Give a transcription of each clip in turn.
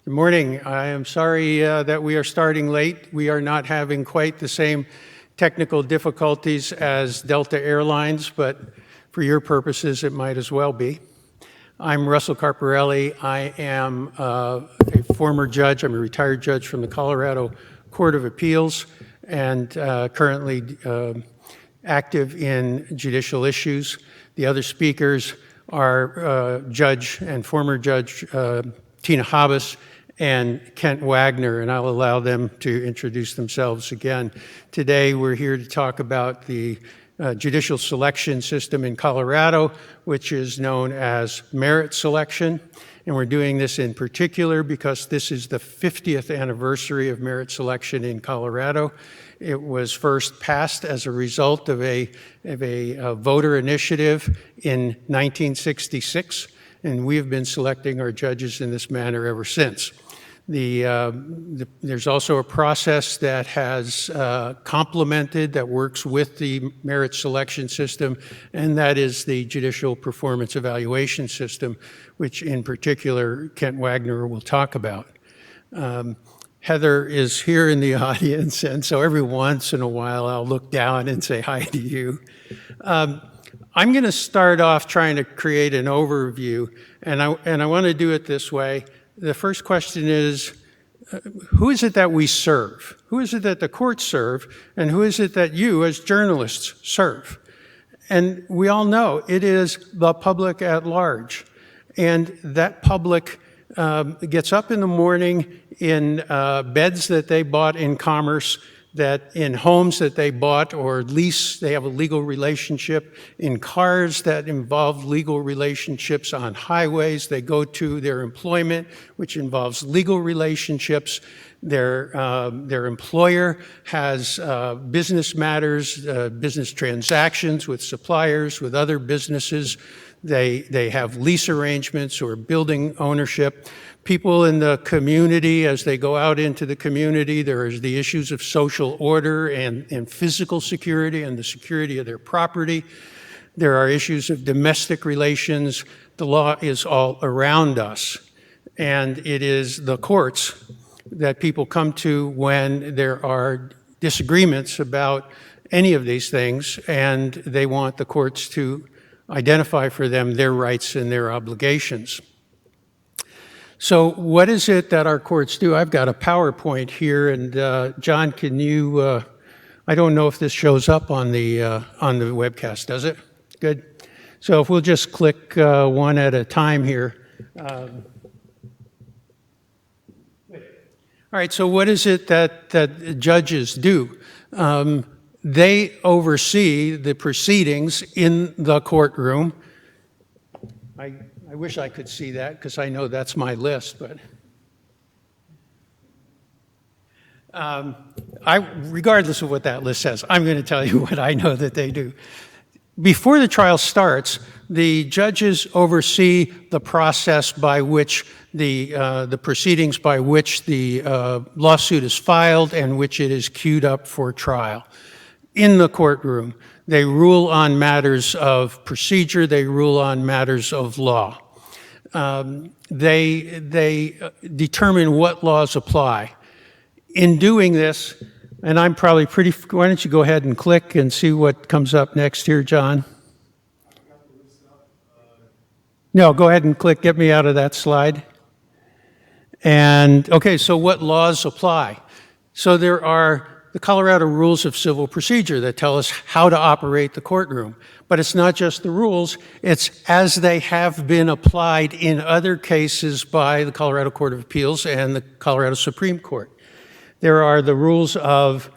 Good morning. I am sorry that we are starting late. We are not having quite the same technical difficulties as Delta Airlines, but for your purposes, it might as well be. I'm Russell Carparelli. I am a former judge. I'm a retired judge from the Colorado Court of Appeals and currently active in judicial issues. The other speakers are Judge and former Judge Tina Habas and Kent Wagner, and I'll allow them to introduce themselves again. Today we're here to talk about the judicial selection system in Colorado, which is known as merit selection. And we're doing this in particular because this is the 50th anniversary of merit selection in Colorado. It was first passed as a result of a voter initiative in 1966, and we have been selecting our judges in this manner ever since. There's also a process that has complemented, that works with the merit selection system, and that is the judicial performance evaluation system, which in particular Kent Wagner will talk about. Heather is here in the audience, and so every once in a while I'll look down and say hi to you. I'm going to start off trying to create an overview, and I want to do it this way. The first question is, who is it that we serve? Who is it that the courts serve? And who is it that you as journalists serve? And we all know it is the public at large. And that public gets up in the morning in beds that they bought in commerce, that in homes that they bought or lease, they have a legal relationship, in cars that involve legal relationships, on highways they go to their employment, which involves legal relationships. Their employer has business matters, business transactions with suppliers, with other businesses. They have lease arrangements or building ownership. People in the community, as they go out into the community, there is the issues of social order and physical security and the security of their property. There are issues of domestic relations. The law is all around us. And it is the courts that people come to when there are disagreements about any of these things, and they want the courts to identify for them their rights and their obligations. So what is it that our courts do? I've got a PowerPoint here, and John, can you, I don't know if this shows up on the webcast, does it? Good. So if we'll just click one at a time here. All right, so what is it that judges do? They oversee the proceedings in the courtroom. I wish I could see that because I know that's my list, but regardless of what that list says, I'm going to tell you what I know that they do. Before the trial starts, the judges oversee the process by which the proceedings by which the lawsuit is filed and which it is queued up for trial. In the courtroom, they rule on matters of procedure, they rule on matters of law. They determine what laws apply. In doing this, and I'm probably pretty, why don't you go ahead and click and see what comes up next here, John? No, go ahead and click, get me out of that slide. And, okay, so what laws apply? So there are the Colorado Rules of Civil Procedure that tell us how to operate the courtroom. But it's not just the rules, it's as they have been applied in other cases by the Colorado Court of Appeals and the Colorado Supreme Court. There are the rules of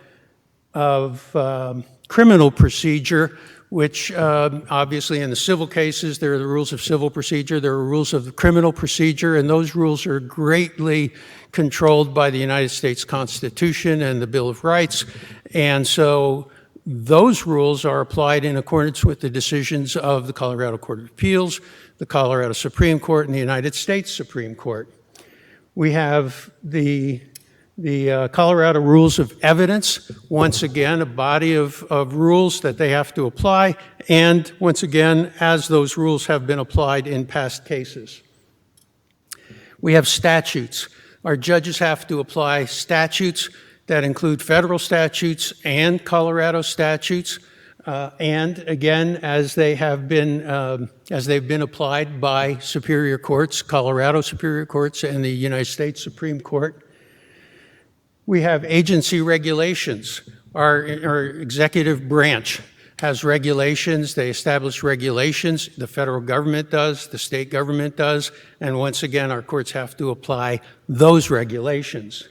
criminal procedure, which obviously in the civil cases, there are the rules of civil procedure, there are rules of criminal procedure, and those rules are greatly controlled by the United States Constitution and the Bill of Rights. And so those rules are applied in accordance with the decisions of the Colorado Court of Appeals, the Colorado Supreme Court, and the United States Supreme Court. We have the Colorado Rules of Evidence, once again, a body of rules that they have to apply, and once again, as those rules have been applied in past cases. We have statutes. Our judges have to apply statutes that include federal statutes and Colorado statutes, and again, as they've been applied by superior courts, Colorado superior courts and the United States Supreme Court. We have agency regulations. Our executive branch has regulations. They establish regulations. The federal government does, the state government does, and once again, our courts have to apply those regulations.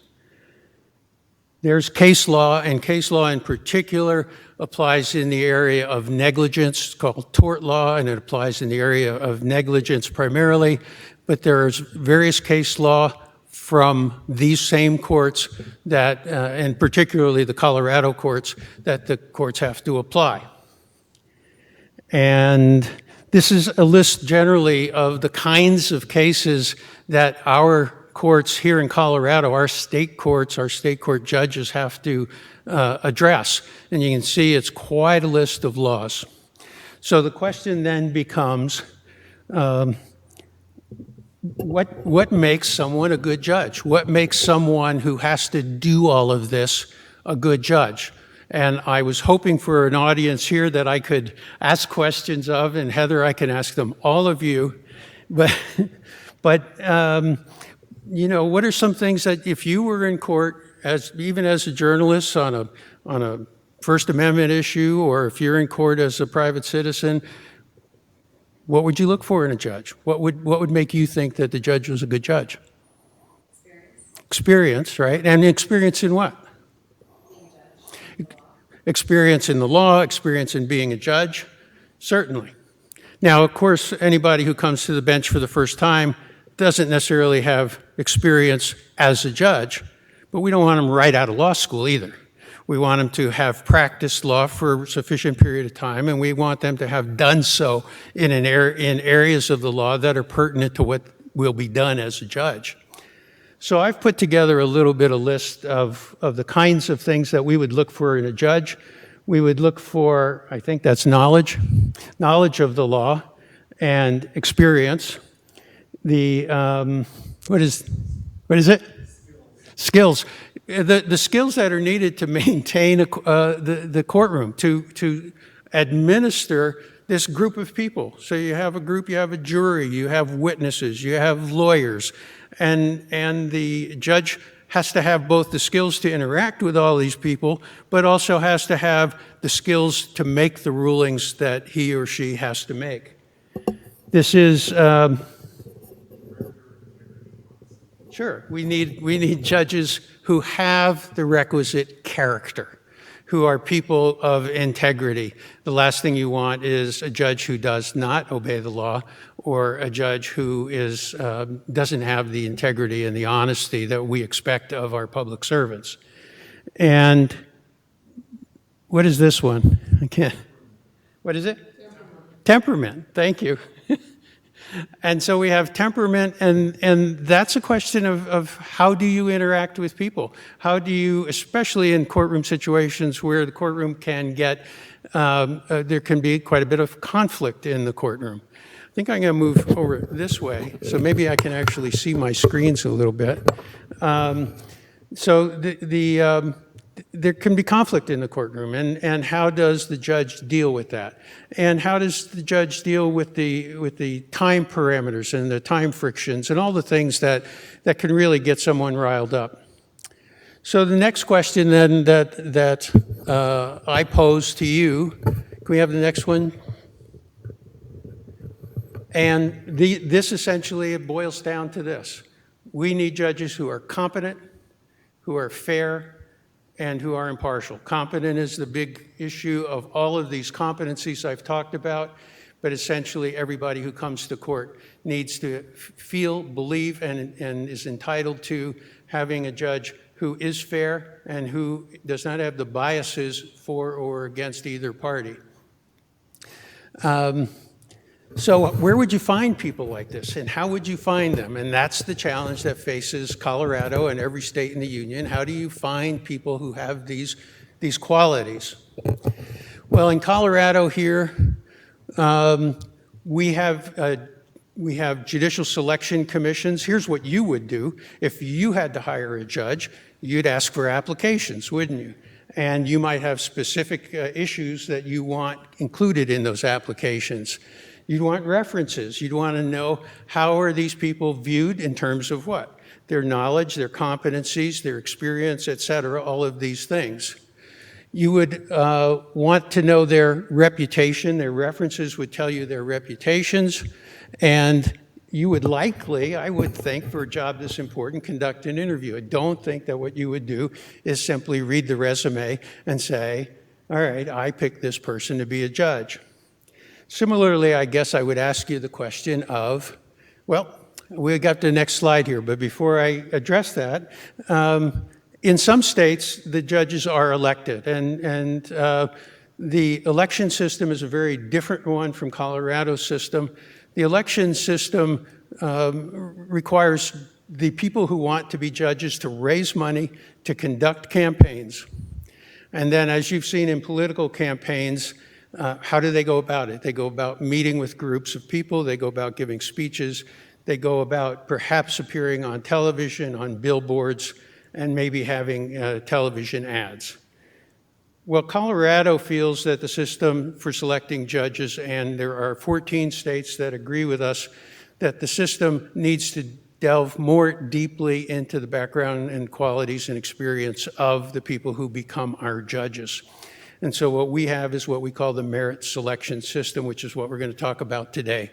There's case law, and case law in particular applies in the area of negligence. It's called tort law, and it applies in the area of negligence primarily, but there's various case law from these same courts that, and particularly the Colorado courts, that the courts have to apply. And this is a list generally of the kinds of cases that our courts here in Colorado, our state court judges have to address. And you can see it's quite a list of laws. So the question then becomes, what makes someone a good judge? What makes someone who has to do all of this a good judge? And I was hoping for an audience here that I could ask questions of, and Heather, I can ask them, all of you. But you know, what are some things that if you were in court, even as a journalist on a First Amendment issue, or if you're in court as a private citizen, what would you look for in a judge? What would make you think that the judge was a good judge? Experience, right? And experience in what? Experience in the law, experience in being a judge, certainly. Now, of course, anybody who comes to the bench for the first time doesn't necessarily have experience as a judge, but we don't want them right out of law school either. We want them to have practiced law for a sufficient period of time, and we want them to have done so in areas of the law that are pertinent to what will be done as a judge. So I've put together a little bit of list of the kinds of things that we would look for in a judge. We would look for, I think that's knowledge of the law and experience. The, what is it? Skills. The skills that are needed to maintain the courtroom, to administer this group of people. So you have a group, you have a jury, you have witnesses, you have lawyers, and the judge has to have both the skills to interact with all these people, but also has to have the skills to make the rulings that he or she has to make. This is, sure, we need judges who have the requisite character, who are people of integrity. The last thing you want is a judge who does not obey the law, or a judge who doesn't have the integrity and the honesty that we expect of our public servants. And what is this one? I can't. What is it? Temperament. Thank you. And so we have temperament, and that's a question of how do you interact with people? How do you, especially in courtroom situations where the courtroom can get, there can be quite a bit of conflict in the courtroom. I think I'm going to move over this way, so maybe I can actually see my screens a little bit. So there can be conflict in the courtroom, and how does the judge deal with that? And how does the judge deal with the time parameters and the time frictions and all the things that can really get someone riled up? So the next question then that I pose to you, can we have the next one? And this essentially, it boils down to this. We need judges who are competent, who are fair, and who are impartial. Competent is the big issue of all of these competencies I've talked about, but essentially everybody who comes to court needs to feel, believe, and is entitled to having a judge who is fair and who does not have the biases for or against either party. So where would you find people like this, and how would you find them? And that's the challenge that faces Colorado and every state in the union. How do you find people who have these qualities? Well, in Colorado here, we have We have judicial selection commissions. Here's what you would do. If you had to hire a judge, you'd ask for applications, wouldn't you? And you might have specific issues that you want included in those applications. You'd want references. You'd want to know, how are these people viewed in terms of what? Their knowledge, their competencies, their experience, et cetera, all of these things. You would want to know their reputation. Their references would tell you their reputations. And you would likely, I would think, for a job this important, conduct an interview. I don't think that what you would do is simply read the resume and say, all right, I picked this person to be a judge. Similarly, I guess I would ask you the question of, well, we got the next slide here, but before I address that, in some states, the judges are elected, and the election system is a very different one from Colorado's system. The election system requires the people who want to be judges to raise money to conduct campaigns. And then, as you've seen in political campaigns, how do they go about it? They go about meeting with groups of people. They go about giving speeches. They go about perhaps appearing on television, on billboards, and maybe having television ads. Well, Colorado feels that the system for selecting judges, and there are 14 states that agree with us, that the system needs to delve more deeply into the background and qualities and experience of the people who become our judges. And so what we have is what we call the merit selection system, which is what we're going to talk about today.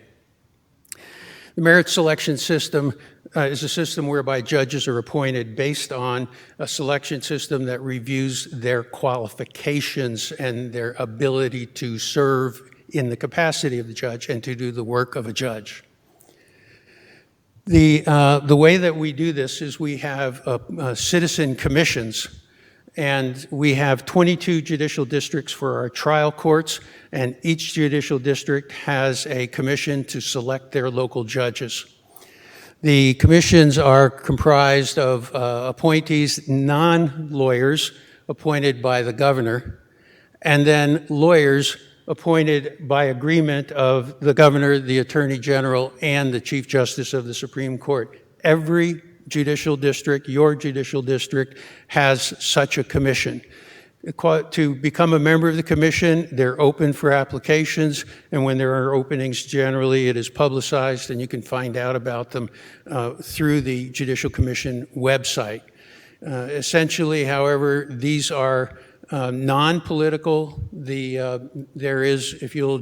The merit selection system is a system whereby judges are appointed based on a selection system that reviews their qualifications and their ability to serve in the capacity of the judge and to do the work of a judge. The way that we do this is we have citizen commissions, and we have 22 judicial districts for our trial courts, and each judicial district has a commission to select their local judges. The commissions are comprised of appointees, non-lawyers, appointed by the governor, and then lawyers appointed by agreement of the governor, the attorney general, and the chief justice of the Supreme Court. Every judicial district, your judicial district, has such a commission. To become a member of the commission, they're open for applications, and when there are openings, generally it is publicized, and you can find out about them through the Judicial Commission website. Essentially, however, these are non-political. There is, if you'll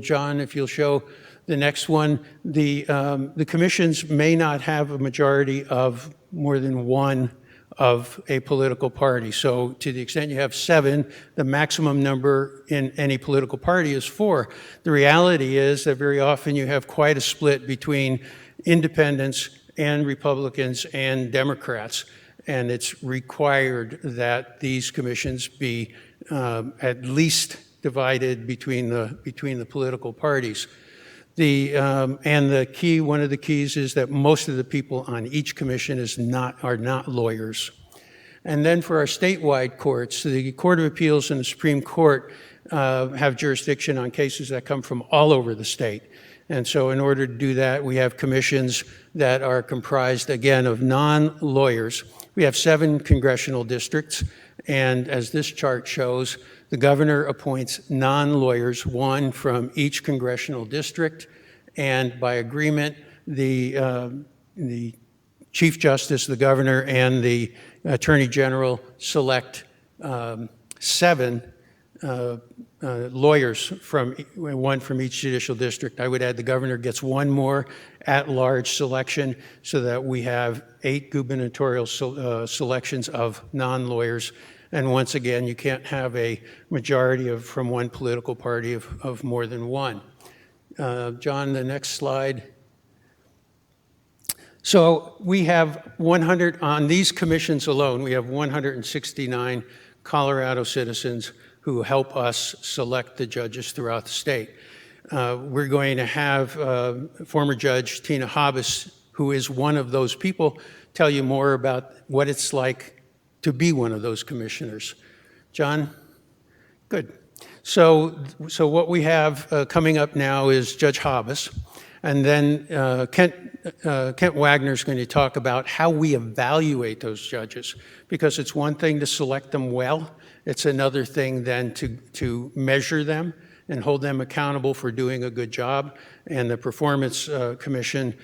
show the next one, the commissions may not have a majority of more than one of a political party. So to the extent you have 7, the maximum number in any political party is 4. The reality is that very often you have quite a split between independents and Republicans and Democrats, and it's required that these commissions be at least divided between the political parties. One of the keys is that most of the people on each commission are not lawyers. And then for our statewide courts, the Court of Appeals and the Supreme Court have jurisdiction on cases that come from all over the state. And so in order to do that, we have commissions that are comprised, again, of non-lawyers. We have 7 congressional districts, and as this chart shows, the governor appoints non-lawyers, 1 from each congressional district, and by agreement, the Chief Justice, the governor, and the Attorney General select 7 lawyers, 1 from each judicial district. I would add the governor gets 1 more at-large selection so that we have 8 gubernatorial selections of non-lawyers. And once again, you can't have a majority from one political party of more than 1. John, the next slide. So we have 100, on these commissions alone, we have 169 Colorado citizens who help us select the judges throughout the state. We're going to have former Judge Tina Hobbs, who is one of those people, tell you more about what it's like to be one of those commissioners. John? Good. So what we have coming up now is Judge Hobbs. And then Kent Wagner is going to talk about how we evaluate those judges, because it's one thing to select them well. It's another thing then to measure them and hold them accountable for doing a good job. And the Performance Commission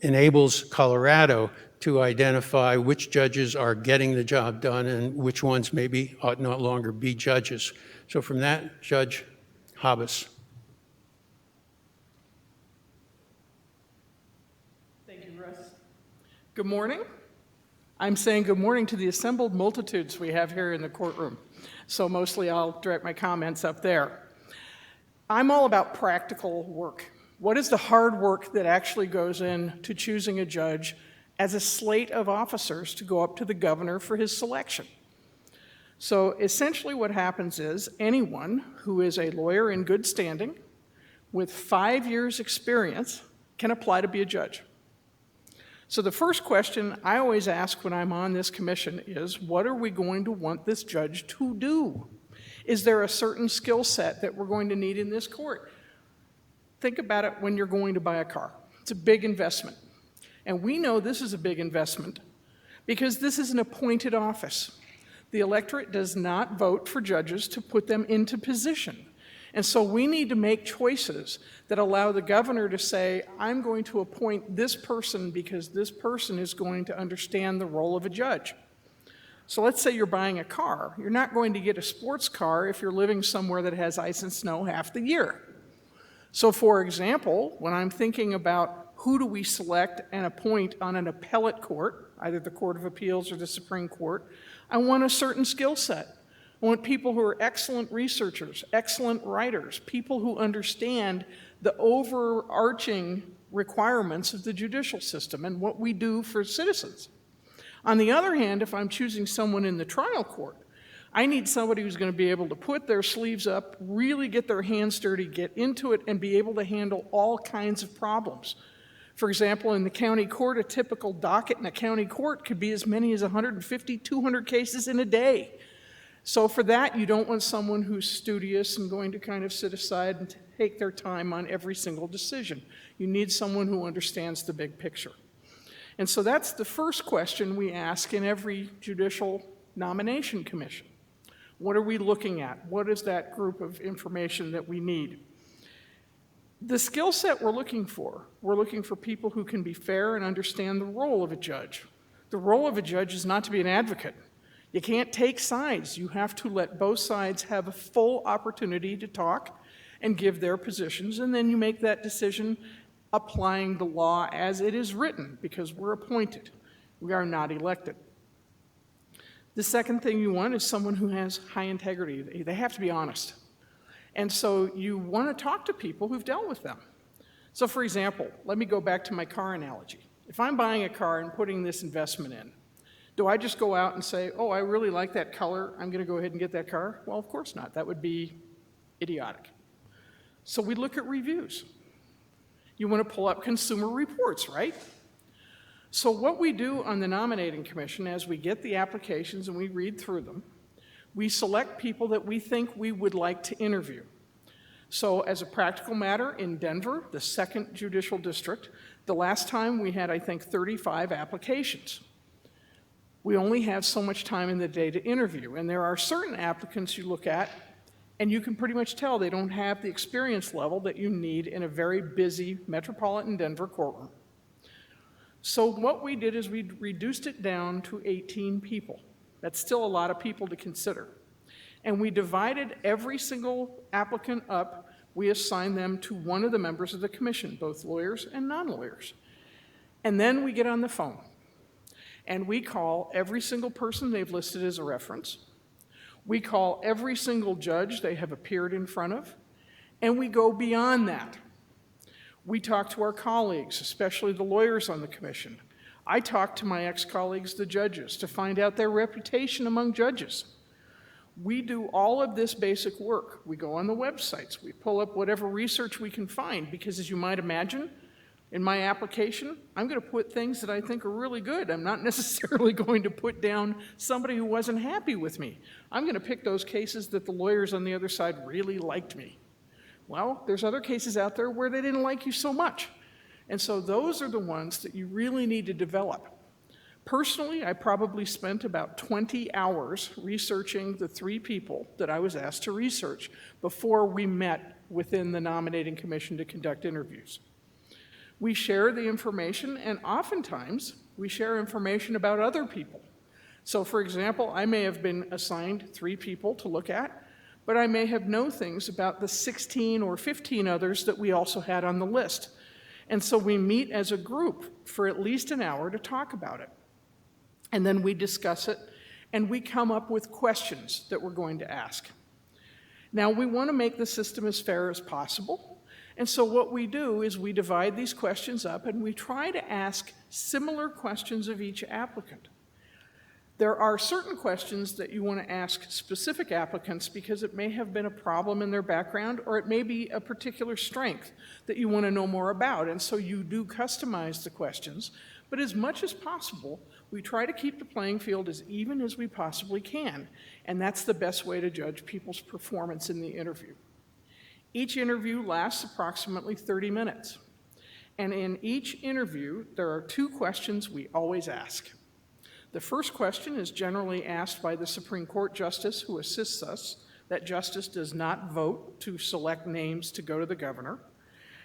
enables Colorado to identify which judges are getting the job done and which ones maybe ought no longer be judges. So from that, Judge Habas. Thank you, Russ. Good morning. I'm saying good morning to the assembled multitudes we have here in the courtroom. So mostly I'll direct my comments up there. I'm all about practical work. What is the hard work that actually goes into choosing a judge as a slate of officers to go up to the governor for his selection? So essentially what happens is anyone who is a lawyer in good standing with 5 years experience can apply to be a judge. So the first question I always ask when I'm on this commission is, what are we going to want this judge to do? Is there a certain skill set that we're going to need in this court? Think about it when you're going to buy a car. It's a big investment. And we know this is a big investment because this is an appointed office. The electorate does not vote for judges to put them into position. And so we need to make choices that allow the governor to say, I'm going to appoint this person because this person is going to understand the role of a judge. So let's say you're buying a car. You're not going to get a sports car if you're living somewhere that has ice and snow half the year. So for example, when I'm thinking about who do we select and appoint on an appellate court, either the Court of Appeals or the Supreme Court, I want a certain skill set. I want people who are excellent researchers, excellent writers, people who understand the overarching requirements of the judicial system and what we do for citizens. On the other hand, if I'm choosing someone in the trial court, I need somebody who's going to be able to put their sleeves up, really get their hands dirty, get into it, and be able to handle all kinds of problems. For example, in the county court, a typical docket in a county court could be as many as 150, 200 cases in a day. So for that, you don't want someone who's studious and going to kind of sit aside and take their time on every single decision. You need someone who understands the big picture. And so that's the first question we ask in every judicial nomination commission. What are we looking at? What is that group of information that we need? The skill set we're looking for people who can be fair and understand the role of a judge. The role of a judge is not to be an advocate. You can't take sides. You have to let both sides have a full opportunity to talk and give their positions, and then you make that decision applying the law as it is written, because we're appointed. We are not elected. The second thing you want is someone who has high integrity. They have to be honest. And so you want to talk to people who've dealt with them. So for example, let me go back to my car analogy. If I'm buying a car and putting this investment in, do I just go out and say, oh, I really like that color, I'm going to go ahead and get that car? Well, of course not. That would be idiotic. So we look at reviews. You want to pull up consumer reports, right? So what we do on the nominating commission, as we get the applications and we read through them, we select people that we think we would like to interview. So as a practical matter, in Denver, the 2nd Judicial District, the last time we had, I think, 35 applications. We only have so much time in the day to interview, and there are certain applicants you look at, and you can pretty much tell they don't have the experience level that you need in a very busy metropolitan Denver courtroom. So what we did is we reduced it down to 18 people. That's still a lot of people to consider. And we divided every single applicant up. We assigned them to one of the members of the commission, both lawyers and non-lawyers. And then we get on the phone. And we call every single person they've listed as a reference. We call every single judge they have appeared in front of. And we go beyond that. We talk to our colleagues, especially the lawyers on the commission. I talk to my ex-colleagues, the judges, to find out their reputation among judges. We do all of this basic work. We go on the websites. We pull up whatever research we can find, because as you might imagine, in my application, I'm going to put things that I think are really good. I'm not necessarily going to put down somebody who wasn't happy with me. I'm going to pick those cases that the lawyers on the other side really liked me. Well, there's other cases out there where they didn't like you so much. And so those are the ones that you really need to develop. Personally, I probably spent about 20 hours researching the 3 people that I was asked to research before we met within the nominating commission to conduct interviews. We share the information, and oftentimes we share information about other people. So for example, I may have been assigned 3 people to look at, but I may have known things about the 16 or 15 others that we also had on the list. And so we meet as a group for at least an hour to talk about it. And then we discuss it, and we come up with questions that we're going to ask. Now, we want to make the system as fair as possible, and so what we do is we divide these questions up, and we try to ask similar questions of each applicant. There are certain questions that you want to ask specific applicants because it may have been a problem in their background, or it may be a particular strength that you want to know more about, and so you do customize the questions. But as much as possible, we try to keep the playing field as even as we possibly can, and that's the best way to judge people's performance in the interview. Each interview lasts approximately 30 minutes, and in each interview, there are 2 questions we always ask. The first question is generally asked by the Supreme Court justice who assists us. That justice does not vote to select names to go to the governor,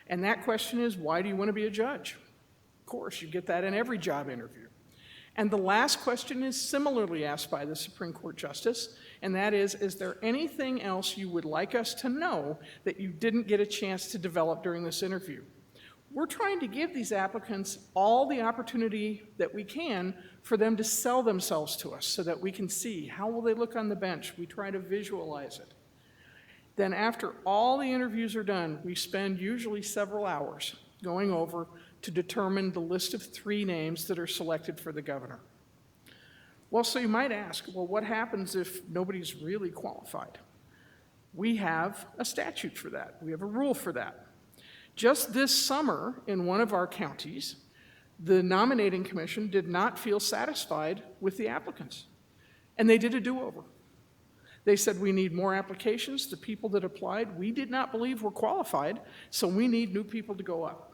and that question is, why do you want to be a judge? Of course, you get that in every job interview. And the last question is similarly asked by the Supreme Court justice, and that is there anything else you would like us to know that you didn't get a chance to develop during this interview? We're trying to give these applicants all the opportunity that we can for them to sell themselves to us so that we can see how will they look on the bench. We try to visualize it. Then after all the interviews are done, we spend usually several hours going over to determine the list of 3 names that are selected for the governor. Well, so you might ask, well, what happens if nobody's really qualified? We have a statute for that. We have a rule for that. Just this summer, in one of our counties, the nominating commission did not feel satisfied with the applicants, and they did a do-over. They said, we need more applications. The people that applied, we did not believe were qualified, so we need new people to go up.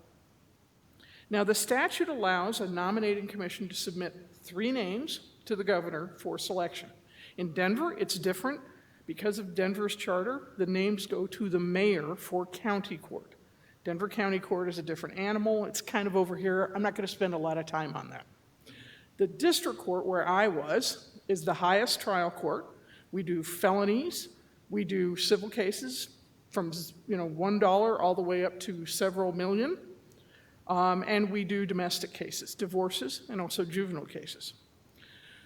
Now, the statute allows a nominating commission to submit 3 names to the governor for selection. In Denver, it's different. Because of Denver's charter, the names go to the mayor for county court. Denver County Court is a different animal. It's kind of over here. I'm not going to spend a lot of time on that. The district court where I was is the highest trial court. We do felonies. We do civil cases from $1 all the way up to several million. And we do domestic cases, divorces, and also juvenile cases.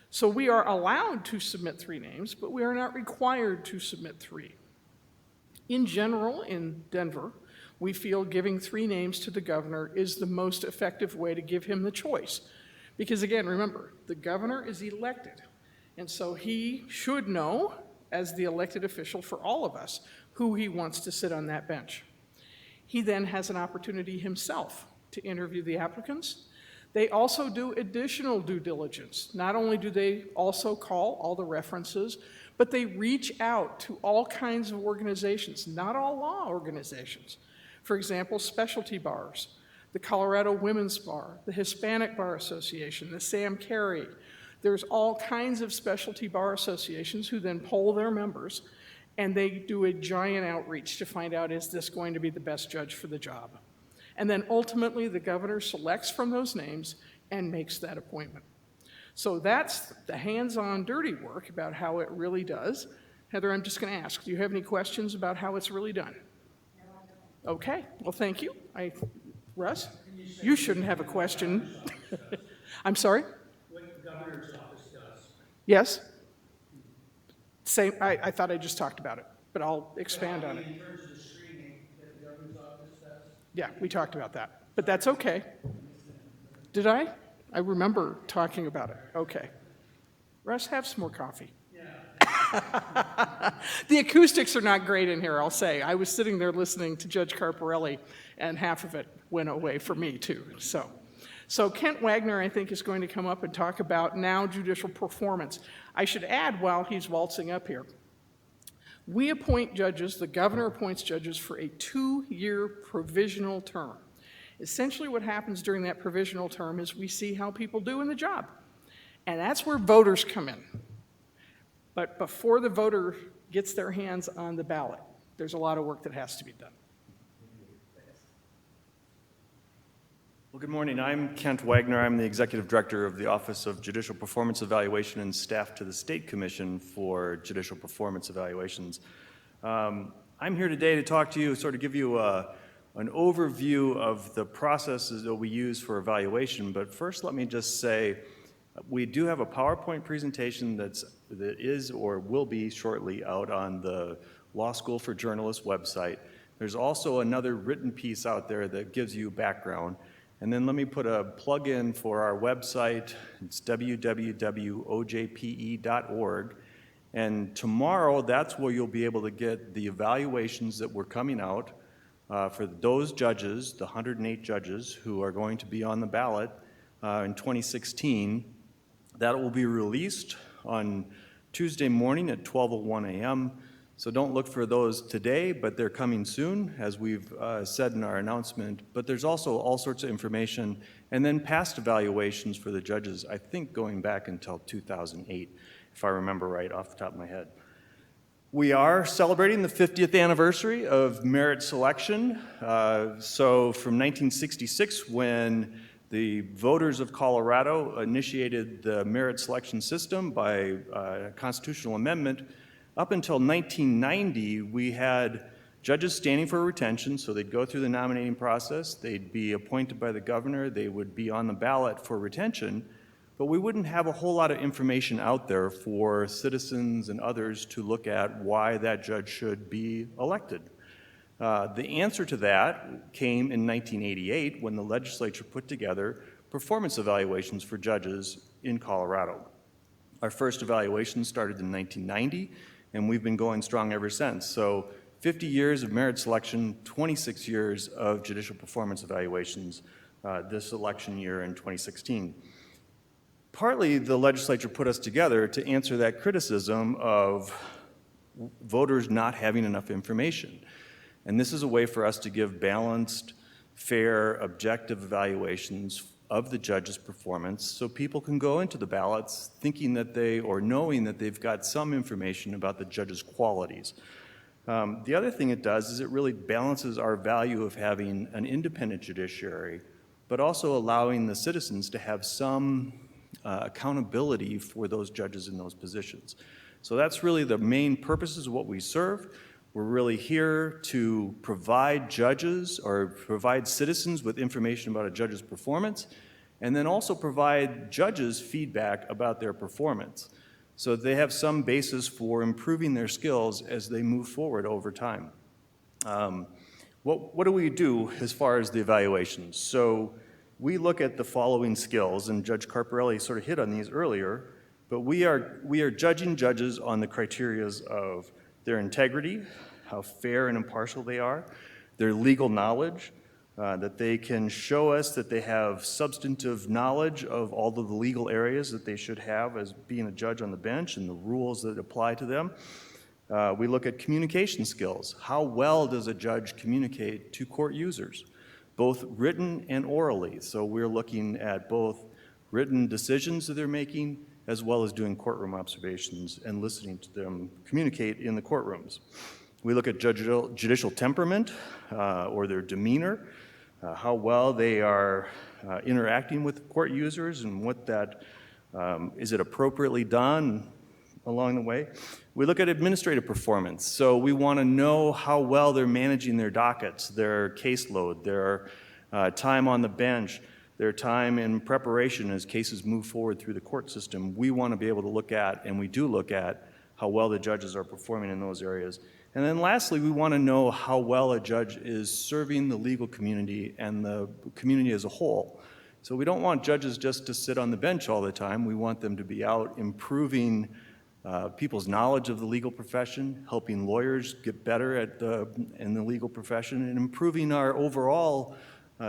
So we are allowed to submit 3 names, but we are not required to submit 3. In general, in Denver, we feel giving 3 names to the governor is the most effective way to give him the choice. Because again, remember, the governor is elected, and so he should know, as the elected official for all of us, who he wants to sit on that bench. He then has an opportunity himself to interview the applicants. They also do additional due diligence. Not only do they also call all the references, but they reach out to all kinds of organizations, not all law organizations. For example, specialty bars, the Colorado Women's Bar, the Hispanic Bar Association, the Sam Carey. There's all kinds of specialty bar associations who then poll their members, and they do a giant outreach to find out, is this going to be the best judge for the job? And then ultimately, the governor selects from those names and makes that appointment. So that's the hands-on dirty work about how it really does. Heather, I'm just going to ask, do you have any questions about how it's really done? Okay, well, thank you. Russ, you shouldn't have a question. I'm sorry? What the governor's office does. Yes? Same, I thought I just talked about it, but I'll expand on it. In terms of the screening that the governor's office does? Yeah, we talked about that, but that's okay. Did I? I remember talking about it. Okay. Russ, have some more coffee. The acoustics are not great in here, I'll say. I was sitting there listening to Judge Carparelli, and half of it went away for me, too. So Kent Wagner, I think, is going to come up and talk about now judicial performance. I should add, while he's waltzing up here, we appoint judges, the governor appoints judges for a 2-year provisional term. Essentially what happens during that provisional term is we see how people do in the job. And that's where voters come in. But before the voter gets their hands on the ballot, there's a lot of work that has to be done. Well, good morning. I'm Kent Wagner. I'm the Executive Director of the Office of Judicial Performance Evaluation and staff to the State Commission for Judicial Performance Evaluations. I'm here today to talk to you, sort of give you an overview of the processes that we use for evaluation. But first, let me just say, we do have a PowerPoint presentation that is or will be shortly out on the Law School for Journalists website. There's also another written piece out there that gives you background. And then let me put a plug in for our website. It's www.ojpe.org. And tomorrow, that's where you'll be able to get the evaluations that were coming out for those judges, the 108 judges who are going to be on the ballot in 2016. That will be released on Tuesday morning at 12:01 a.m. So don't look for those today, but they're coming soon, as we've said in our announcement. But there's also all sorts of information, and then past evaluations for the judges, I think going back until 2008, if I remember right off the top of my head. We are celebrating the 50th anniversary of merit selection. So from 1966, when the voters of Colorado initiated the merit selection system by constitutional amendment, up until 1990, we had judges standing for retention, so they'd go through the nominating process, they'd be appointed by the governor, they would be on the ballot for retention, but we wouldn't have a whole lot of information out there for citizens and others to look at why that judge should be elected. The answer to that came in 1988 when the legislature put together performance evaluations for judges in Colorado. Our first evaluation started in 1990, and we've been going strong ever since. So 50 years of merit selection, 26 years of judicial performance evaluations this election year in 2016. Partly, the legislature put us together to answer that criticism of voters not having enough information. And this is a way for us to give balanced, fair, objective evaluations of the judge's performance so people can go into the ballots thinking that or knowing that they've got some information about the judge's qualities. The other thing it does is it really balances our value of having an independent judiciary, but also allowing the citizens to have some accountability for those judges in those positions. So that's really the main purposes of what we serve. We're really here to provide judges or provide citizens with information about a judge's performance, and then also provide judges feedback about their performance so they have some basis for improving their skills as they move forward over time. What do we do as far as the evaluations? So we look at the following skills, and Judge Carparelli sort of hit on these earlier, but we are judging judges on the criterias of their integrity, how fair and impartial they are, their legal knowledge, that they can show us that they have substantive knowledge of all of the legal areas that they should have as being a judge on the bench and the rules that apply to them. We look at communication skills. How well does a judge communicate to court users, both written and orally? So we're looking at both written decisions that they're making as well as doing courtroom observations and listening to them communicate in the courtrooms. We look at judicial temperament or their demeanor, how well they are interacting with court users and what that, is it appropriately done along the way. We look at administrative performance. So we want to know how well they're managing their dockets, their caseload, their time on the bench, their time in preparation as cases move forward through the court system. We want to be able to look at, and we do look at, how well the judges are performing in those areas. And then lastly, we want to know how well a judge is serving the legal community and the community as a whole. So we don't want judges just to sit on the bench all the time. We want them to be out improving people's knowledge of the legal profession, helping lawyers get better in the legal profession, and improving our overall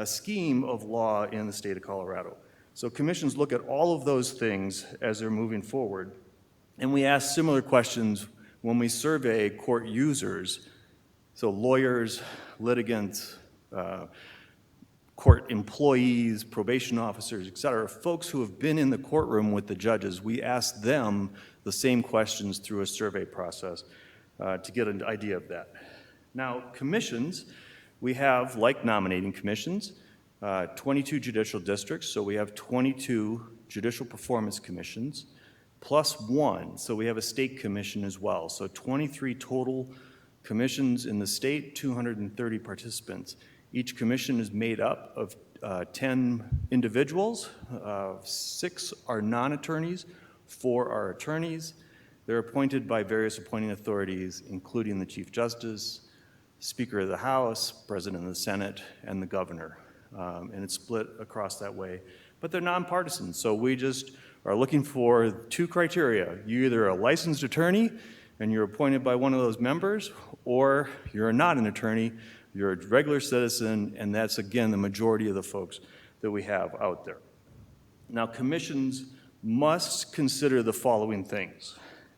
scheme of law in the state of Colorado. So commissions look at all of those things as they're moving forward. And we ask similar questions when we survey court users, so lawyers, litigants, court employees, probation officers, et cetera, folks who have been in the courtroom with the judges, we ask them the same questions through a survey process to get an idea of that. Now, commissions, we have, like nominating commissions, 22 judicial districts, so we have 22 judicial performance commissions, plus one, so we have a state commission as well. So 23 total commissions in the state, 230 participants. Each commission is made up of 10 individuals. 6 are non-attorneys, 4 are attorneys. They're appointed by various appointing authorities, including the Chief Justice, Speaker of the House, President of the Senate, and the Governor. And it's split across that way. But they're nonpartisan, so we just are looking for 2 criteria. You're either a licensed attorney and you're appointed by one of those members, or you're not an attorney, you're a regular citizen, and that's, again, the majority of the folks that we have out there. Now, commissions must consider the following things.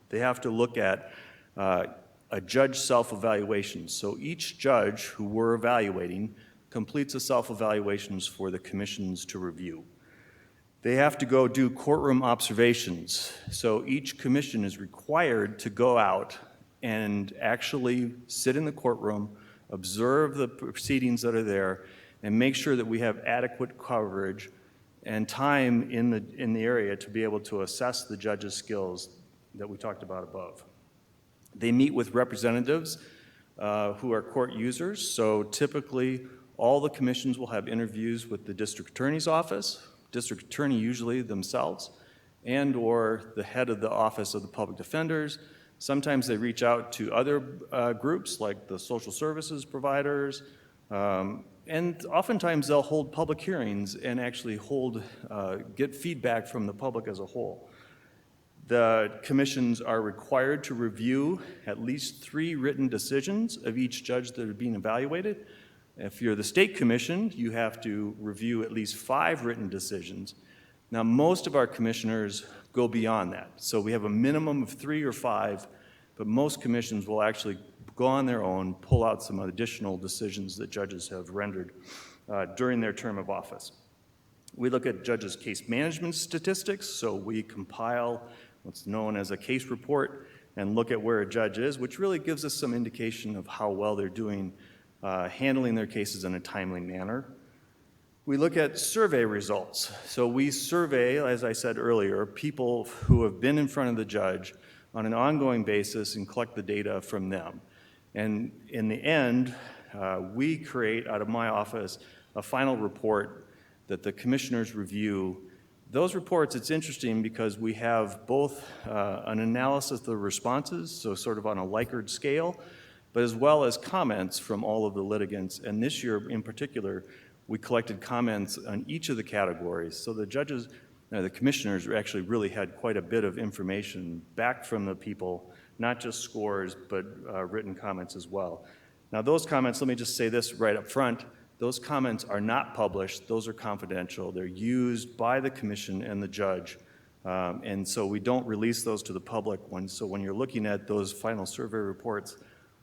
They have to look at a judge self-evaluation. So each judge who we're evaluating completes a self-evaluations for the commissions to review. They have to go do courtroom observations. So each commission is required to go out and actually sit in the courtroom, observe the proceedings that are there, and make sure that we have adequate coverage and time in the area to be able to assess the judge's skills that we talked about above. They meet with representatives who are court users. So typically, all the commissions will have interviews with the district attorney's office, district attorney usually themselves, and or the head of the office of the public defenders. Sometimes they reach out to other groups like the social services providers, and oftentimes they'll hold public hearings and actually get feedback from the public as a whole. The commissions are required to review at least 3 written decisions of each judge that are being evaluated. If you're the state commission, you have to review at least 5 written decisions. Now, most of our commissioners go beyond that. So we have a minimum of 3 or 5, but most commissions will actually go on their own, pull out some additional decisions that judges have rendered during their term of office. We look at judges' case management statistics, so we compile what's known as a case report and look at where a judge is, which really gives us some indication of how well they're doing handling their cases in a timely manner. We look at survey results. So we survey, as I said earlier, people who have been in front of the judge on an ongoing basis and collect the data from them. And in the end, we create, out of my office, a final report that the commissioners review. Those reports, it's interesting because we have both an analysis of the responses, so sort of on a Likert scale, but as well as comments from all of the litigants. And this year in particular, we collected comments on each of the categories. So the judges, the commissioners actually really had quite a bit of information back from the people, not just scores, but written comments as well. Now those comments, let me just say this right up front, those comments are not published, those are confidential. They're used by the commission and the judge, and so we don't release those to the public. So when you're looking at those final survey reports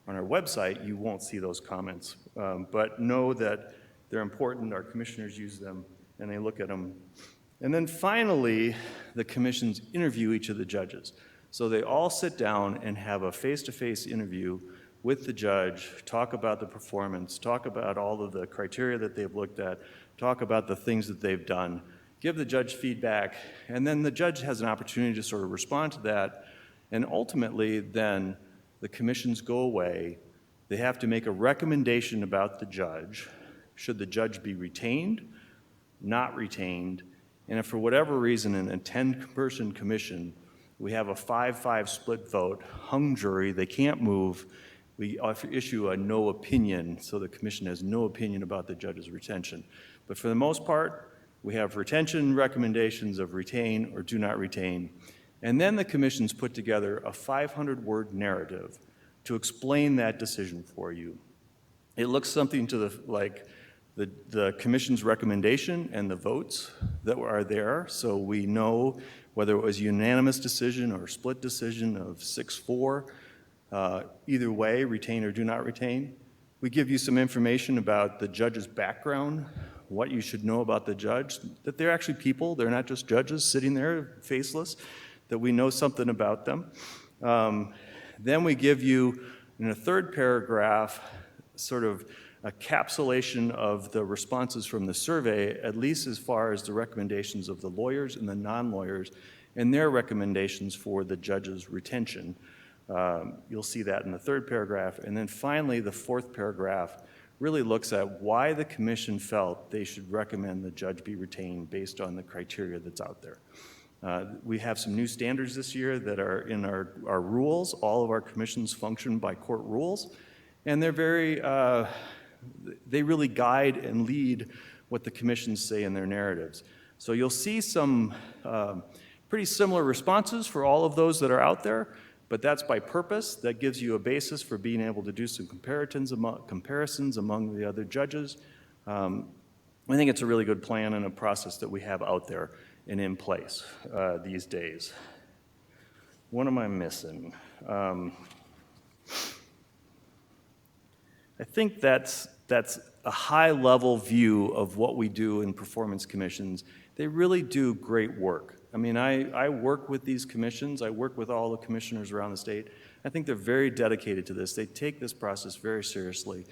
on our website, you won't see those comments. But know that they're important, our commissioners use them, and they look at them. And then finally, the commissions interview each of the judges. So they all sit down and have a face-to-face interview with the judge, talk about the performance, talk about all of the criteria that they've looked at, talk about the things that they've done, give the judge feedback, and then the judge has an opportunity to sort of respond to that. And ultimately, then, the commissions go away. They have to make a recommendation about the judge. Should the judge be retained, not retained? And if for whatever reason in a 10-person commission, we have a 5-5 split vote, hung jury, they can't move, we issue a no opinion, so the commission has no opinion about the judge's retention. But for the most part, we have retention recommendations of retain or do not retain. And then the commissions put together a 500-word narrative to explain that decision for you. It looks something to like the commission's recommendation and the votes that are there, so we know whether it was a unanimous decision or a split decision of 6-4. Either way, retain or do not retain. We give you some information about the judge's background, what you should know about the judge, that they're actually people, they're not just judges sitting there faceless, that we know something about them. Then we give you, in a third paragraph, sort of a capsulation of the responses from the survey, at least as far as the recommendations of the lawyers and the non-lawyers, and their recommendations for the judge's retention. You'll see that in the third paragraph. And then finally, the fourth paragraph really looks at why the commission felt they should recommend the judge be retained based on the criteria that's out there. We have some new standards this year that are in our rules. All of our commissions function by court rules, and they're very, they really guide and lead what the commissions say in their narratives. So you'll see some pretty similar responses for all of those that are out there, but that's by purpose. That gives you a basis for being able to do some comparisons among the other judges. I think it's a really good plan and a process that we have out there and in place these days. What am I missing? I think that's a high-level view of what we do in performance commissions. They really do great work. I mean, I work with these commissions. I work with all the commissioners around the state. I think they're very dedicated to this. They take this process very seriously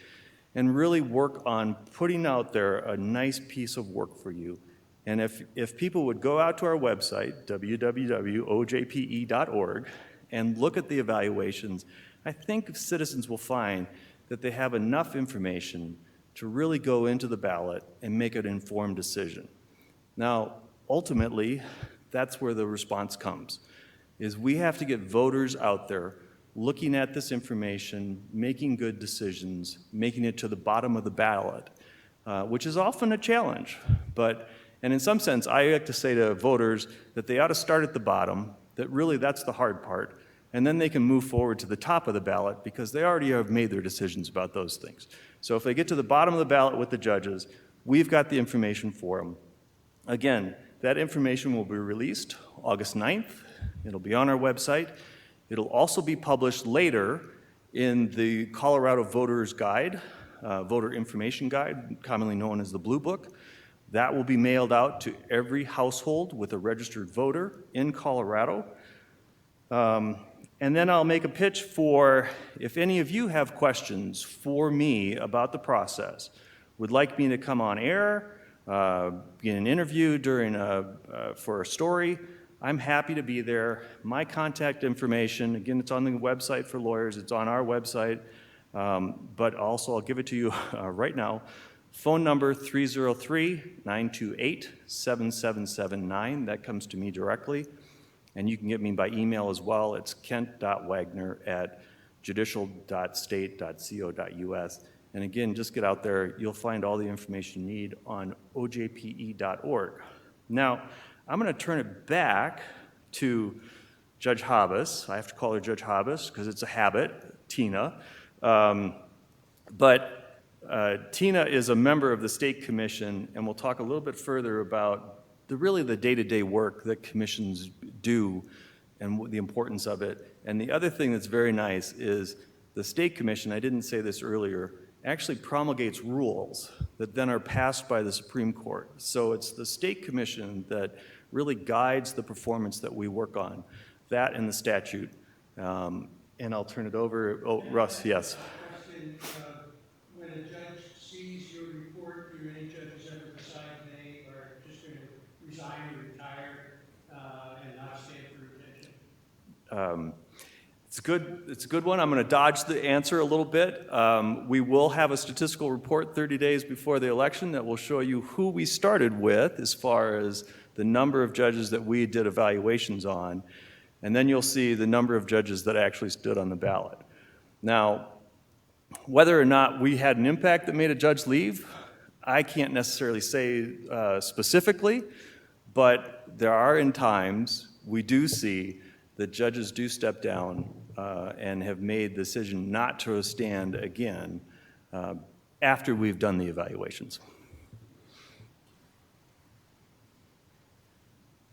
and really work on putting out there a nice piece of work for you. And if people would go out to our website, www.ojpe.org, and look at the evaluations, I think citizens will find that they have enough information to really go into the ballot and make an informed decision. Now, ultimately, that's where the response comes, is we have to get voters out there looking at this information, making good decisions, making it to the bottom of the ballot, which is often a challenge. And in some sense, I like to say to voters that they ought to start at the bottom, that really that's the hard part, and then they can move forward to the top of the ballot because they already have made their decisions about those things. So if they get to the bottom of the ballot with the judges, we've got the information for them. Again, that information will be released August 9th. It'll be on our website. It'll also be published later in the Colorado Voters Guide, Voter Information Guide, commonly known as the Blue Book. That will be mailed out to every household with a registered voter in Colorado. And then I'll make a pitch for, if any of you have questions for me about the process, would like me to come on air, get an interview for a story, I'm happy to be there. My contact information, again, it's on the website for lawyers, it's on our website, but also I'll give it to you right now. Phone number 303-928-7779. That comes to me directly. And you can get me by email as well. It's kent.wagner@judicial.state.co.us. And again, just get out there. You'll find all the information you need on ojpe.org. Now, I'm going to turn it back to Judge Habas. I have to call her Judge Habas because it's a habit, Tina. Tina is a member of the State Commission, and we'll talk a little bit further about really the day-to-day work that commissions do and the importance of it. And the other thing that's very nice is the State Commission, I didn't say this earlier, actually promulgates rules that then are passed by the Supreme Court. So it's the State Commission that really guides the performance that we work on, that and the statute. And I'll turn it over. Oh, Russ, yes. Question, when a judge sees your report, do any judges ever decide they are just going to resign or retire and not stand for retention? It's a good one. I'm going to dodge the answer a little bit. We will have a statistical report 30 days before the election that will show you who we started with as far as the number of judges that we did evaluations on. And then you'll see the number of judges that actually stood on the ballot. Now, whether or not we had an impact that made a judge leave, I can't necessarily say specifically, but there are in times we do see that judges do step down and have made the decision not to stand again after we've done the evaluations.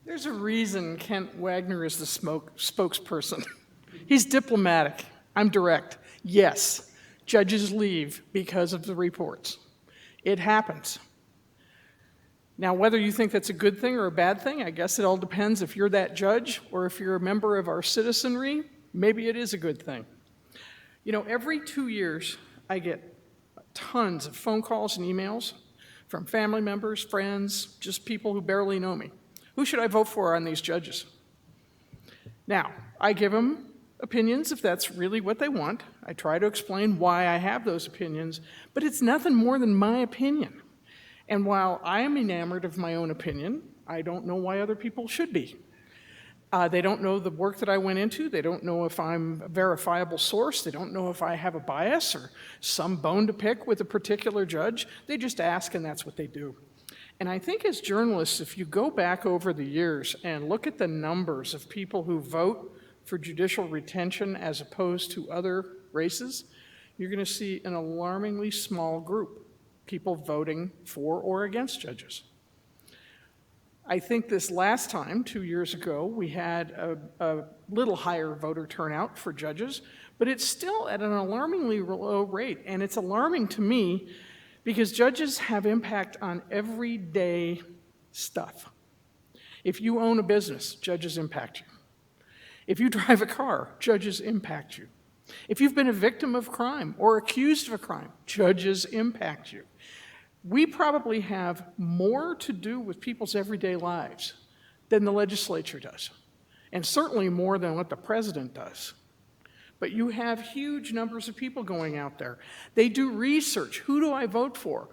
There's a reason Kent Wagner is the spokesperson. He's diplomatic. I'm direct. Yes, judges leave because of the reports. It happens. Now, whether you think that's a good thing or a bad thing, I guess it all depends if you're that judge or if you're a member of our citizenry, maybe it is a good thing. You know, every 2 years, I get tons of phone calls and emails from family members, friends, just people who barely know me. Who should I vote for on these judges? Now, I give them opinions if that's really what they want. I try to explain why I have those opinions, but it's nothing more than my opinion. And while I am enamored of my own opinion, I don't know why other people should be. They don't know the work that I went into. They don't know if I'm a verifiable source. They don't know if I have a bias or some bone to pick with a particular judge. They just ask, and that's what they do. And I think as journalists, if you go back over the years and look at the numbers of people who vote for judicial retention as opposed to other races, you're going to see an alarmingly small group, people voting for or against judges. I think this last time, 2 years ago, we had a little higher voter turnout for judges, but it's still at an alarmingly low rate. And it's alarming to me because judges have impact on everyday stuff. If you own a business, judges impact you. If you drive a car, judges impact you. If you've been a victim of crime or accused of a crime, judges impact you. We probably have more to do with people's everyday lives than the legislature does, and certainly more than what the president does. But you have huge numbers of people going out there. They do research. Who do I vote for?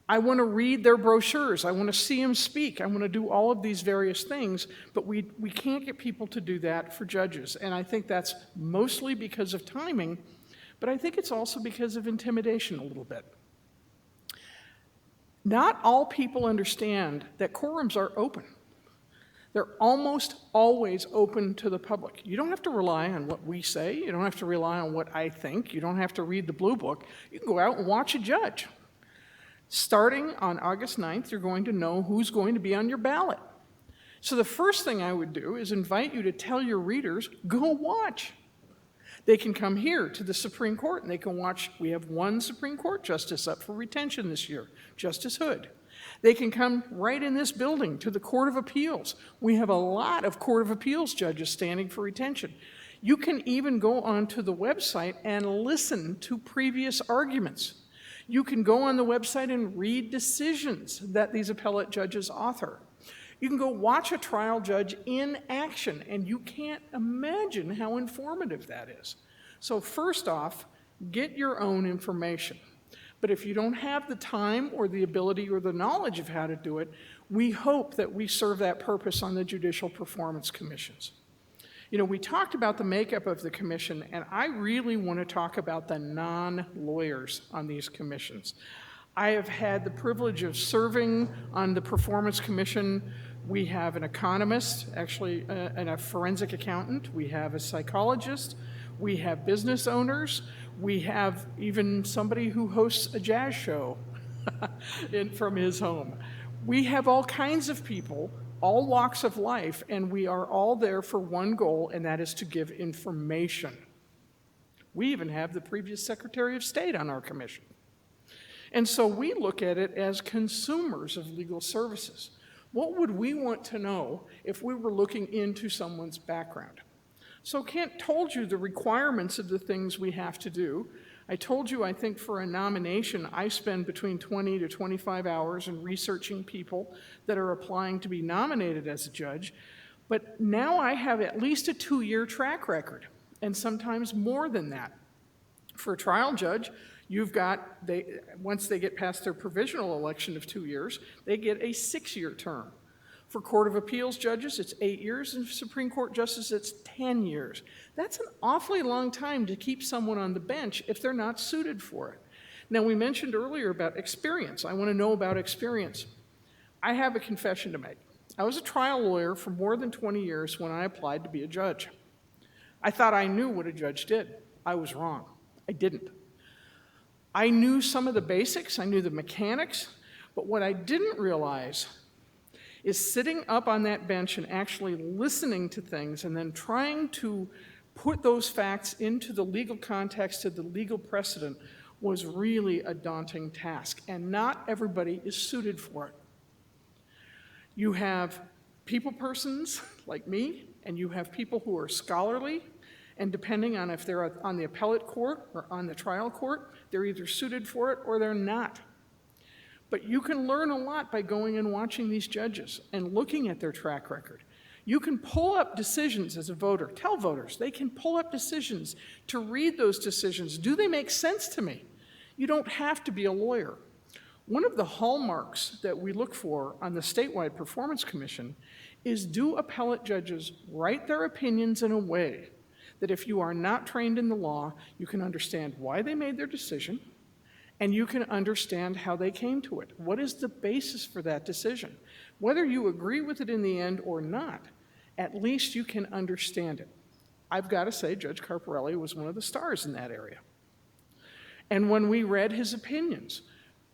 I want to read their brochures. I want to see them speak. I want to do all of these various things, but we can't get people to do that for judges. And I think that's mostly because of timing, but I think it's also because of intimidation a little bit. Not all people understand that courtrooms are open. They're almost always open to the public. You don't have to rely on what we say. You don't have to rely on what I think. You don't have to read the Blue Book. You can go out and watch a judge. Starting on August 9th, you're going to know who's going to be on your ballot. So the first thing I would do is invite you to tell your readers, go watch. They can come here to the Supreme Court and they can watch. We have one Supreme Court justice up for retention this year, Justice Hood. They can come right in this building to the Court of Appeals. We have a lot of Court of Appeals judges standing for retention. You can even go onto the website and listen to previous arguments. You can go on the website and read decisions that these appellate judges author. You can go watch a trial judge in action, and you can't imagine how informative that is. So first off, get your own information. But if you don't have the time or the ability or the knowledge of how to do it, we hope that we serve that purpose on the Judicial Performance Commissions. You know, we talked about the makeup of the commission, and I really want to talk about the non-lawyers on these commissions. I have had the privilege of serving on the Performance Commission. We have an economist, actually, and a forensic accountant. We have a psychologist. We have business owners. We have even somebody who hosts a jazz show from his home. We have all kinds of people, all walks of life, and we are all there for one goal, and that is to give information. We even have the previous Secretary of State on our commission. And so we look at it as consumers of legal services. What would we want to know if we were looking into someone's background? So Kent told you the requirements of the things we have to do. I told you, I think for a nomination, I spend between 20 to 25 hours in researching people that are applying to be nominated as a judge. But now I have at least a 2-year track record, and sometimes more than that. For a trial judge, you've got, once they get past their provisional election of 2 years, they get a 6-year term. For Court of Appeals judges, it's 8 years, and Supreme Court justices, it's 10 years. That's an awfully long time to keep someone on the bench if they're not suited for it. Now, we mentioned earlier about experience. I want to know about experience. I have a confession to make. I was a trial lawyer for more than 20 years when I applied to be a judge. I thought I knew what a judge did. I was wrong. I didn't. I knew some of the basics, I knew the mechanics, but what I didn't realize is sitting up on that bench and actually listening to things and then trying to put those facts into the legal context of the legal precedent was really a daunting task, and not everybody is suited for it. You have people persons like me, and you have people who are scholarly, and depending on if they're on the appellate court or on the trial court, they're either suited for it or they're not. But you can learn a lot by going and watching these judges and looking at their track record. You can pull up decisions as a voter. Tell voters they can pull up decisions to read those decisions. Do they make sense to me? You don't have to be a lawyer. One of the hallmarks that we look for on the statewide performance commission is, do appellate judges write their opinions in a way that if you are not trained in the law, you can understand why they made their decision, and you can understand how they came to it. What is the basis for that decision? Whether you agree with it in the end or not, at least you can understand it. I've got to say, Judge Carparelli was one of the stars in that area. And when we read his opinions,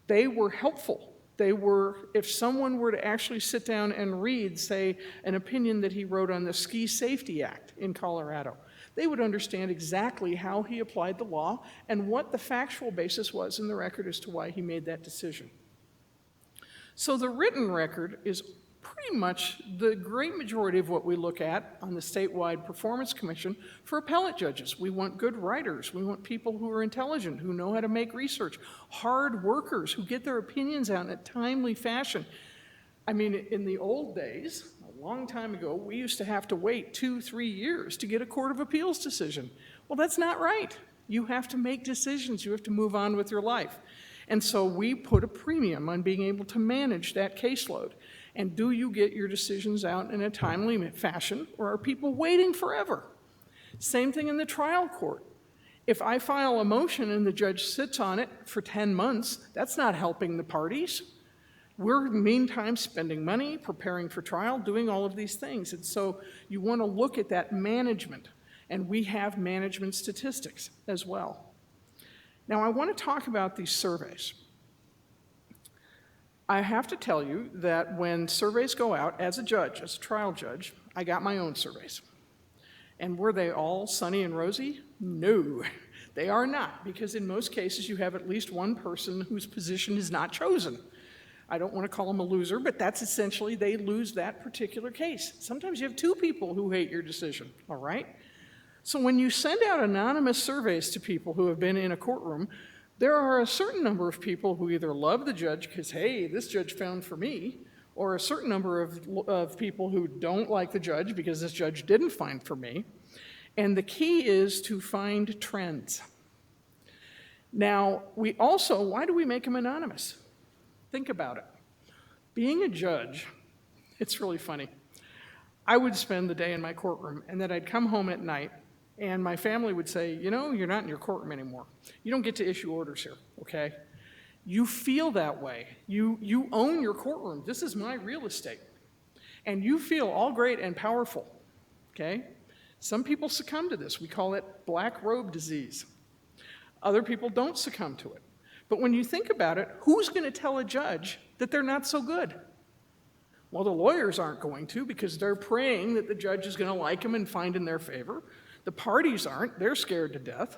they were helpful. They were, if someone were to actually sit down and read, say, an opinion that he wrote on the Ski Safety Act in Colorado, they would understand exactly how he applied the law and what the factual basis was in the record as to why he made that decision. So the written record is pretty much the great majority of what we look at on the statewide performance commission for appellate judges. We want good writers. We want people who are intelligent, who know how to make research, hard workers who get their opinions out in a timely fashion. I mean, in the old days, a long time ago, we used to have to wait 2-3 years to get a Court of Appeals decision. Well, that's not right. You have to make decisions. You have to move on with your life. And so we put a premium on being able to manage that caseload. And do you get your decisions out in a timely fashion, or are people waiting forever? Same thing in the trial court. If I file a motion and the judge sits on it for 10 months, that's not helping the parties. We're, meantime, spending money, preparing for trial, doing all of these things. And so you want to look at that management, and we have management statistics as well. Now, I want to talk about these surveys. I have to tell you that when surveys go out, as a judge, as a trial judge, I got my own surveys. And were they all sunny and rosy? No, they are not, because in most cases you have at least one person whose position is not chosen. I don't want to call them a loser, but that's essentially they lose that particular case. Sometimes you have two people who hate your decision, all right? So when you send out anonymous surveys to people who have been in a courtroom, there are a certain number of people who either love the judge because, hey, this judge found for me, or a certain number of people who don't like the judge because this judge didn't find for me. And the key is to find trends. Now, we also, why do we make them anonymous? Think about it. Being a judge, it's really funny. I would spend the day in my courtroom, and then I'd come home at night, and my family would say, you know, you're not in your courtroom anymore. You don't get to issue orders here, okay? You feel that way. You own your courtroom. This is my real estate. And you feel all great and powerful, okay? Some people succumb to this. We call it black robe disease. Other people don't succumb to it. But when you think about it, who's going to tell a judge that they're not so good? Well, the lawyers aren't going to, because they're praying that the judge is going to like them and find in their favor. The parties aren't. They're scared to death.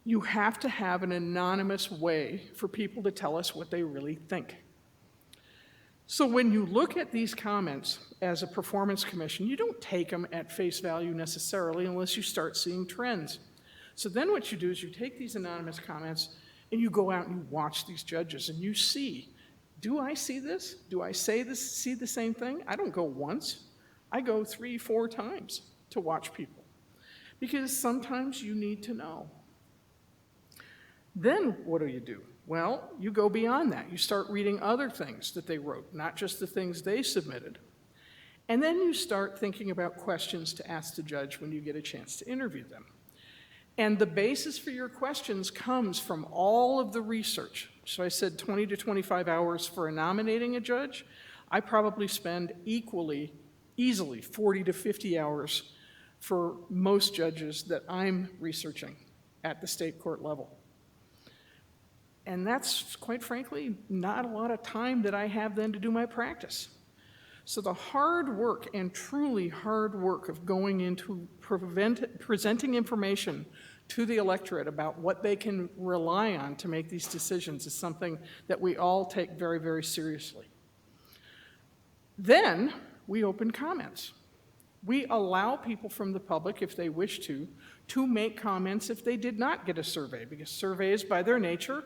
You have to have an anonymous way for people to tell us what they really think. So when you look at these comments as a performance commission, you don't take them at face value necessarily unless you start seeing trends. So then what you do is you take these anonymous comments and you go out and you watch these judges and you see, do I see this? Do I see the same thing? I don't go once. I go 3-4 times to watch people, because sometimes you need to know. Then what do? Well, you go beyond that. You start reading other things that they wrote, not just the things they submitted. And then you start thinking about questions to ask the judge when you get a chance to interview them. And the basis for your questions comes from all of the research. So I said 20 to 25 hours for nominating a judge. I probably spend easily 40 to 50 hours for most judges that I'm researching at the state court level. And that's, quite frankly, not a lot of time that I have then to do my practice. So the hard work, and truly hard work, of going into presenting information to the electorate about what they can rely on to make these decisions is something that we all take very, very seriously. Then we open comments. We allow people from the public, if they wish to make comments if they did not get a survey, because surveys, by their nature,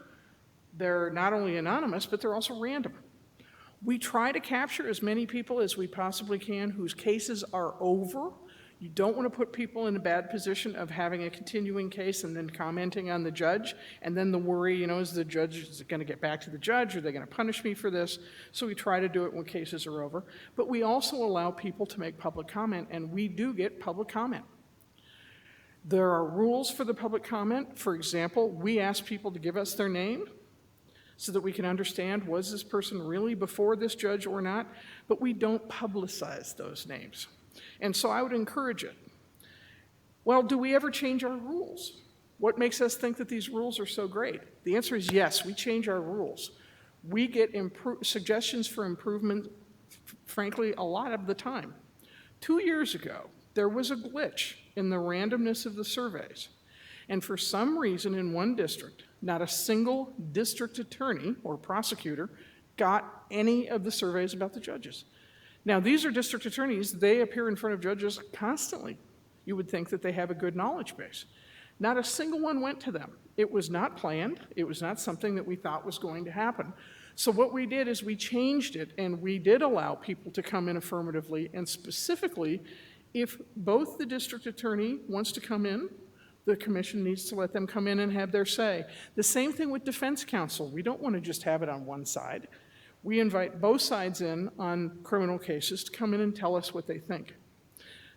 they're not only anonymous, but they're also random. We try to capture as many people as we possibly can whose cases are over. You don't want to put people in a bad position of having a continuing case and then commenting on the judge, and then the worry, is the judge going to get back to the judge? Are they going to punish me for this? So we try to do it when cases are over. But we also allow people to make public comment, and we do get public comment. There are rules for the public comment. For example, we ask people to give us their name so that we can understand, was this person really before this judge or not? But we don't publicize those names. And so I would encourage it. Well, do we ever change our rules? What makes us think that these rules are so great? The answer is yes, we change our rules. We get suggestions for improvement, frankly, a lot of the time. 2 years ago, there was a glitch in the randomness of the surveys. And for some reason in one district, not a single district attorney or prosecutor got any of the surveys about the judges. Now, these are district attorneys. They appear in front of judges constantly. You would think that they have a good knowledge base. Not a single one went to them. It was not planned. It was not something that we thought was going to happen. So what we did is we changed it, and we did allow people to come in affirmatively, and specifically, if both the district attorney wants to come in, the commission needs to let them come in and have their say. The same thing with defense counsel. We don't want to just have it on one side. We invite both sides in on criminal cases to come in and tell us what they think.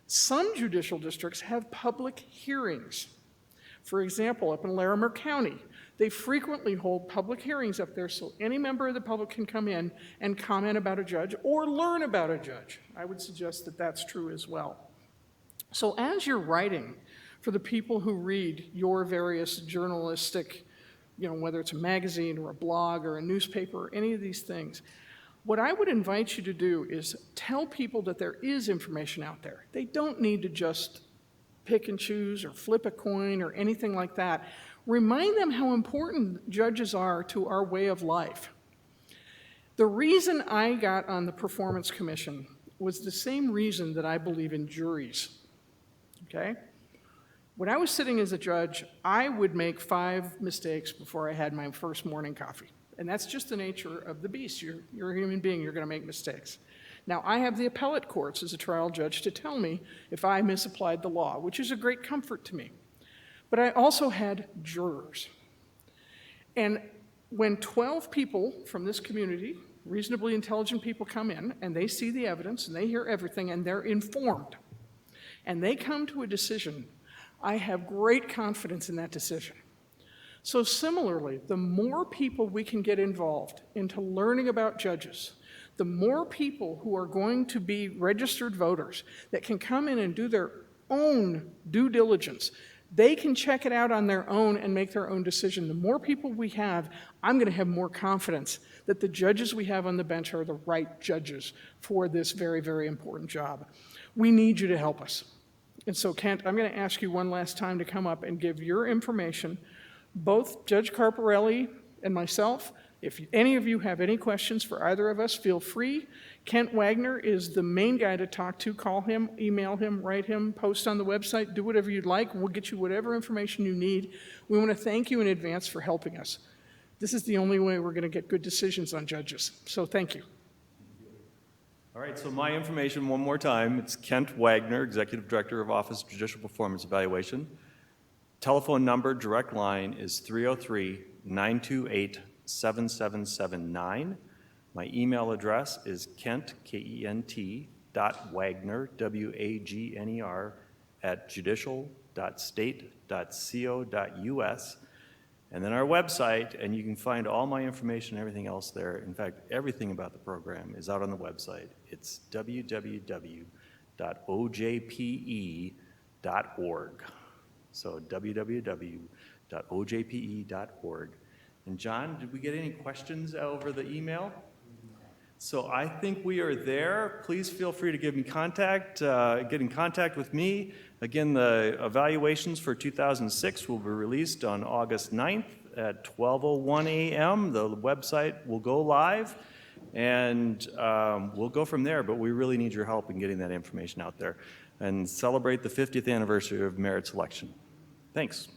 Some judicial districts have public hearings. For example, up in Larimer County, they frequently hold public hearings up there so any member of the public can come in and comment about a judge or learn about a judge. I would suggest that that's true as well. So as you're writing for the people who read your various journalistic, whether it's a magazine or a blog or a newspaper or any of these things, what I would invite you to do is tell people that there is information out there. They don't need to just pick and choose or flip a coin or anything like that. Remind them how important judges are to our way of life. The reason I got on the Performance Commission was the same reason that I believe in juries, okay? When I was sitting as a judge, I would make 5 mistakes before I had my first morning coffee. And that's just the nature of the beast. You're a human being, you're going to make mistakes. Now, I have the appellate courts as a trial judge to tell me if I misapplied the law, which is a great comfort to me. But I also had jurors. And when 12 people from this community, reasonably intelligent people, come in and they see the evidence and they hear everything and they're informed, and they come to a decision, I have great confidence in that decision. So similarly, the more people we can get involved into learning about judges, the more people who are going to be registered voters that can come in and do their own due diligence, they can check it out on their own and make their own decision. The more people we have, I'm going to have more confidence that the judges we have on the bench are the right judges for this very, very important job. We need you to help us. And so, Kent, I'm going to ask you one last time to come up and give your information. Both Judge Carparelli and myself, if any of you have any questions for either of us, feel free. Kent Wagner is the main guy to talk to. Call him, email him, write him, post on the website, do whatever you'd like. We'll get you whatever information you need. We want to thank you in advance for helping us. This is the only way we're going to get good decisions on judges. So thank you. All right, so my information one more time. It's Kent Wagner, Executive Director of Office of Judicial Performance Evaluation. Telephone number, direct line, is 303-928-7779. My email address is kent, K-E-N-T, .wagner, W-A-G-N-E-R, @judicial.state.co.us. And then our website, and you can find all my information and everything else there. In fact, everything about the program is out on the website. It's www.ojpe.org. So www.ojpe.org. And John, did we get any questions over the email? So I think we are there. Please feel free to get in contact with me. Again, the evaluations for 2006 will be released on August 9th at 12:01 a.m. The website will go live. and we'll go from there, but we really need your help in getting that information out there and celebrate the 50th anniversary of merit selection. Thanks.